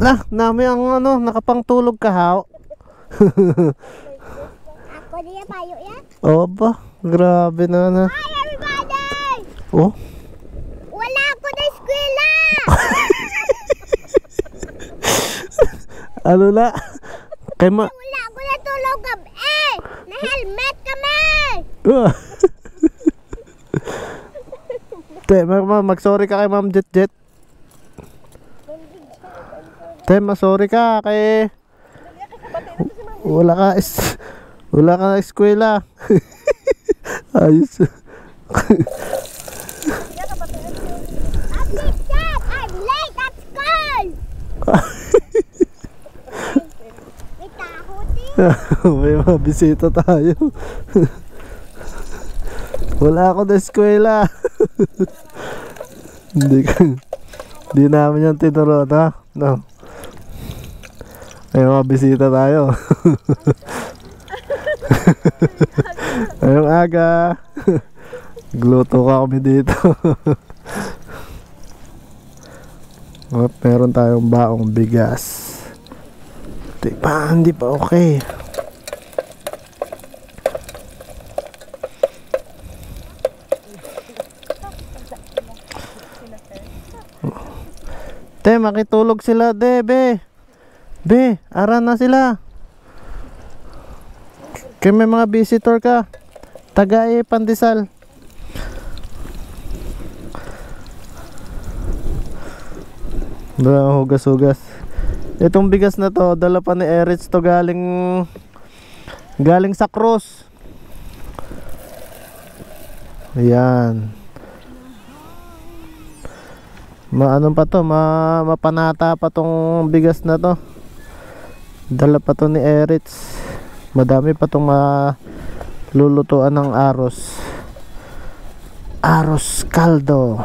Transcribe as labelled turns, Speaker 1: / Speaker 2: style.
Speaker 1: Lah, nami ang ano, nakapangtulog ka haw.
Speaker 2: Ako niya payo yan.
Speaker 1: Oba, grabe na na.
Speaker 2: Hi everybody!
Speaker 1: Oh,
Speaker 2: Wala ako na eskwela!
Speaker 1: ano na? Kay ma...
Speaker 2: Wala ako na tulog gabi! Na-helmet kami!
Speaker 1: Te, mag-sorry ka kay Ma'am Jet Jet. Te, sorry ka kay... Wala ka eskwela. Ayos.
Speaker 2: I'm late at school! May tahuti!
Speaker 1: May mga bisita tayo. Wala ako na eskwela. Hindi namin yan tinuro, no? May mga bisita tayo. Ngayong aga. Gluto ka kami dito. At meron tayong baong bigas. Hindi pa okay. Te, makitulog sila, be. Ara na sila. Kaya may mga visitor ka. Tagay Pandesal. Hugas. Itong bigas na to, dala pa ni Eritz to galing sa Cruz. Ayan. Maano pa to, mapanata pa tong bigas na to. Dala pa to ni Eritz. Madami pa tong malulutuan ng aros caldo.